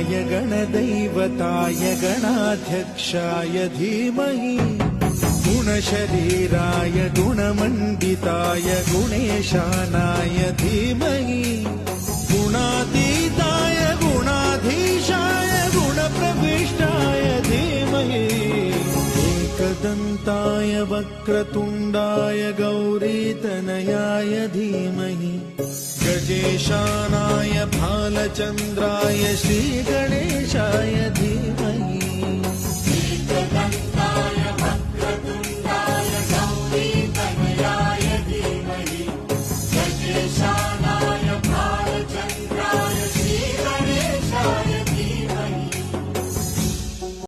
गणाधिपाय गणदैवताय गणाध्यक्षाय धीमहि गुणशरीराय गुणमण्डिताय गुणेशानाय धीमहि गुणातीताय गुणाधीशाय गुणप्रविष्टाय धीमहि एकदन्ताय वक्रतुण्डाय गौरीतनयाय धीमहि गजेशानाय भालचन्द्राय श्रीगणेशाय धीमहि